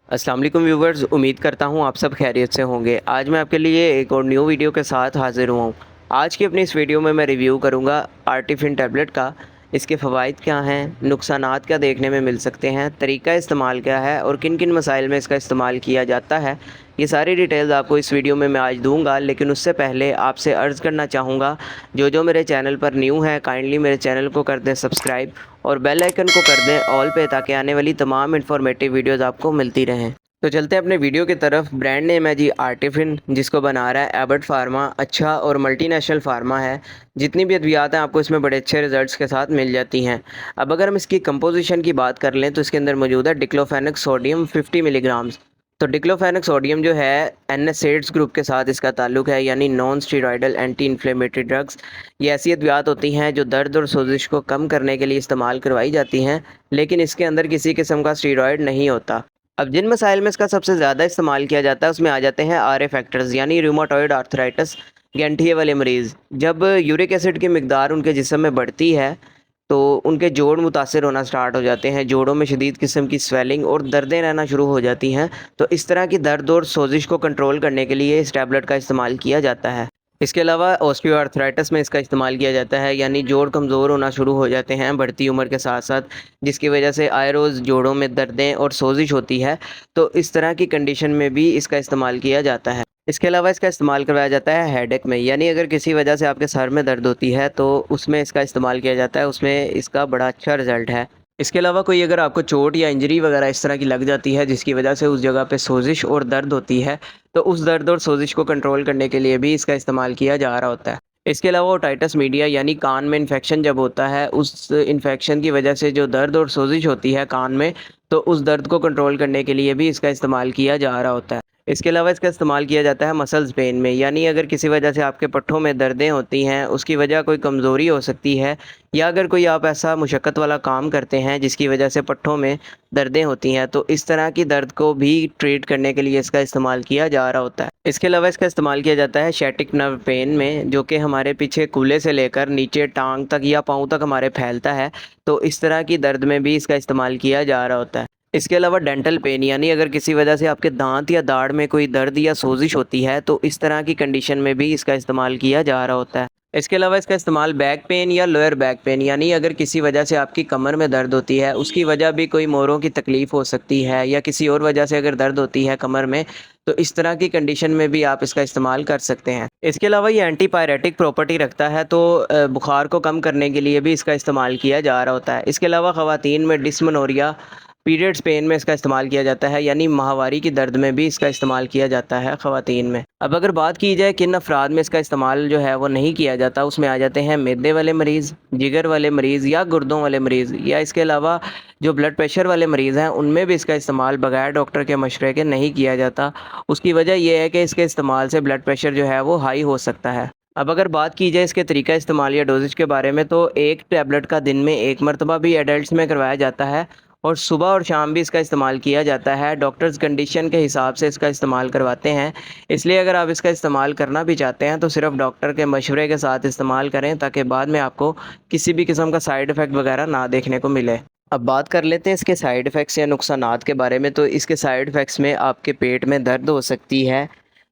अस्सलाम वालेकुम व्यूवर्स, उम्मीद करता हूँ आप सब खैरियत से होंगे। आज मैं आपके लिए एक और न्यू वीडियो के साथ हाज़िर हुआ हूँ। आज की अपनी इस वीडियो में मैं रिव्यू करूँगा आर्टिफिन टैबलेट का। इसके फ़वाइद क्या हैं, नुकसानात क्या देखने में मिल सकते हैं, तरीका इस्तेमाल क्या है और किन किन मसाइल में इसका इस्तेमाल किया जाता है। ये सारी डिटेल्स आपको इस वीडियो में मैं आज दूँगा, लेकिन उससे पहले आपसे अर्ज़ करना चाहूँगा, जो मेरे चैनल पर न्यू हैं काइंडली मेरे चैनल को कर दें सब्सक्राइब और बेल आइकन को कर दें ऑल पे, ताकि आने वाली तमाम इन्फॉर्मेटिव वीडियोज़ आपको मिलती रहें। तो चलते हैं अपने वीडियो की तरफ। ब्रांड नेम है जी आर्टिफिन, जिसको बना रहा है एबट फार्मा। अच्छा और मल्टीनेशनल फार्मा है। जितनी भी अद्वियात हैं आपको इसमें बड़े अच्छे रिजल्ट्स के साथ मिल जाती हैं। अब अगर हम इसकी कंपोजिशन की बात कर लें तो इसके अंदर मौजूद है डिक्लोफेनेक सोडियम 50 मिलीग्राम्स। तो डिक्लोफेनेक सोडियम जो है एनएसएड्स ग्रुप के साथ इसका ताल्लुक है, यानी non steroidal anti inflammatory drugs. ये ऐसी अद्वियात होती हैं जो दर्द और सोजिश को कम करने के लिए इस्तेमाल करवाई जाती हैं, लेकिन इसके अंदर किसी किस्म का स्टीरॉयड नहीं होता। अब जिन मसाइल में इसका सबसे ज़्यादा इस्तेमाल किया जाता है उसमें आ जाते हैं आर ए फैक्टर्स, यानी रूमाटॉइड आर्थराइटिस, गैंठिए वाले मरीज़। जब यूरिक एसिड की मिकदार उनके जिस्म में बढ़ती है तो उनके जोड़ मुतासर होना स्टार्ट हो जाते हैं, जोड़ों में शदीद किस्म की स्वेलिंग और दर्दें रहना शुरू हो जाती हैं। तो इस तरह की दर्द और सोजिश को कंट्रोल करने के लिए इस टैबलेट का इस्तेमाल किया जाता है। इसके अलावा ऑस्टियोआर्थराइटिस में इसका इस्तेमाल किया जाता है, यानी जोड़ कमज़ोर होना शुरू हो जाते हैं बढ़ती उम्र के साथ साथ, जिसकी वजह से आए रोज़ जोड़ों में दर्दें और सोजिश होती है। तो इस तरह की कंडीशन में भी इसका इस्तेमाल किया जाता है। इसके अलावा इसका इस्तेमाल करवाया जाता है हेडेक में, यानी अगर किसी वजह से आपके सर में दर्द होती है तो उसमें इसका इस्तेमाल किया जाता है, उसमें इसका बड़ा अच्छा रिज़ल्ट है। इसके अलावा कोई अगर आपको चोट या इंजरी वगैरह इस तरह की लग जाती है जिसकी वजह से उस जगह पे सोजिश और दर्द होती है, तो उस दर्द और सोजिश को कंट्रोल करने के लिए भी इसका इस्तेमाल किया जा रहा होता है। इसके अलावा ओटाइटिस मीडिया, यानी कान में इन्फेक्शन जब होता है, उस इन्फेक्शन की वजह से जो दर्द और सोजिश होती है कान में, तो उस दर्द को कंट्रोल करने के लिए भी इसका इस्तेमाल किया जा रहा होता है। इसके अलावा इसका इस्तेमाल किया जाता है मसल्स पेन में, यानी अगर किसी वजह से आपके पट्ठों में दर्दें होती हैं, उसकी वजह कोई कमज़ोरी हो सकती है, या अगर कोई आप ऐसा मुशक्क़त वाला काम करते हैं जिसकी वजह से पट्ठों में दर्दें होती हैं, तो इस तरह की दर्द को भी ट्रीट करने के लिए इसका इस्तेमाल किया जा रहा होता है। इसके अलावा इसका इस्तेमाल किया जाता है शैटिक नर्व पेन में, जो कि हमारे पीछे कूल्हे से लेकर नीचे टांग तक या पाँव तक हमारे फैलता है। तो इस तरह की दर्द में भी इसका इस्तेमाल किया जा रहा होता है। इसके अलावा डेंटल पेन, यानी अगर किसी वजह से आपके दांत या दाढ़ में कोई दर्द या सोजिश होती है, तो इस तरह की कंडीशन में भी इसका इस्तेमाल किया जा रहा होता है। इसके अलावा इसका इस्तेमाल बैक पेन या लोअर बैक पेन, यानी अगर किसी वजह से आपकी कमर में दर्द होती है, उसकी वजह भी कोई मोरों की तकलीफ़ हो सकती है या किसी और वजह से अगर दर्द होती है कमर में, तो इस तरह की कंडीशन में भी आप इसका इस्तेमाल कर सकते हैं। इसके अलावा ये एंटीपायरेटिक प्रॉपर्टी रखता है, तो बुखार को कम करने के लिए भी इसका इस्तेमाल किया जा रहा होता है। इसके अलावा ख़वातीन में डिस्मेनोरिया, पीरियड्स पेन में इसका इस्तेमाल किया जाता है, यानी माहवारी की दर्द में भी इसका इस्तेमाल किया जाता है ख़वातीन में। अब अगर बात की जाए किन अफराद में इसका इस्तेमाल जो है वो नहीं किया जाता, उसमें आ जाते हैं मैदे वाले मरीज़, जिगर वाले मरीज़ या गुर्दों वाले मरीज़, या इसके अलावा जो ब्लड प्रेशर वाले मरीज़ हैं उनमें भी इसका इस्तेमाल बगैर डॉक्टर के मशवरे के नहीं किया जाता। उसकी वजह यह है कि इसके इस्तेमाल से ब्लड प्रेशर जो है वो हाई हो सकता है। अब अगर बात की जाए इसके तरीका इस्तेमाल या डोजेज के बारे में, तो एक टैबलेट का दिन में एक मरतबा भी एडल्ट्स में करवाया जाता है और सुबह और शाम भी इसका इस्तेमाल किया जाता है। डॉक्टर्स कंडीशन के हिसाब से इसका इस्तेमाल करवाते हैं, इसलिए अगर आप इसका इस्तेमाल करना भी चाहते हैं तो सिर्फ डॉक्टर के मशवरे के साथ इस्तेमाल करें, ताकि बाद में आपको किसी भी किस्म का साइड इफ़ेक्ट वगैरह ना देखने को मिले। अब बात कर लेते हैं इसके साइड इफ़ेक्ट्स या नुकसानात के बारे में। तो इसके साइड इफ़ेक्ट्स में आपके पेट में दर्द हो सकती है,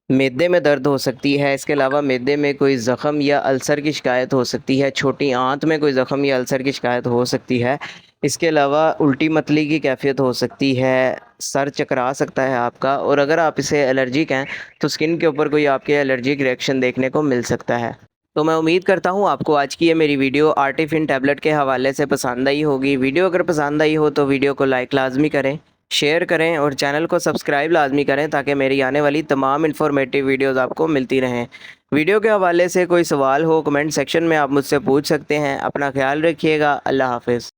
मैदे में दर्द हो सकती है, इसके अलावा मैदे में कोई ज़ख़म या अल्सर की शिकायत हो सकती है, छोटी आंत में कोई ज़ख़म या अल्सर की शिकायत हो सकती है। इसके अलावा उल्टी मतली की कैफ़ियत हो सकती है, सर चकरा सकता है आपका, और अगर आप इसे एलर्जिक हैं तो स्किन के ऊपर कोई आपके एलर्जिक रिएक्शन देखने को मिल सकता है। तो मैं उम्मीद करता हूँ आपको आज की ये मेरी वीडियो आर्टिफिन टैबलेट के हवाले से पसंद आई होगी। वीडियो अगर पसंद आई हो तो वीडियो को लाइक लाजमी करें, शेयर करें और चैनल को सब्सक्राइब लाजमी करें, ताकि मेरी आने वाली तमाम इन्फॉर्मेटिव वीडियोज़ आपको मिलती रहें। वीडियो के हवाले से कोई सवाल हो कमेंट सेक्शन में आप मुझसे पूछ सकते हैं। अपना ख्याल रखिएगा। अल्लाह हाफ़िज़।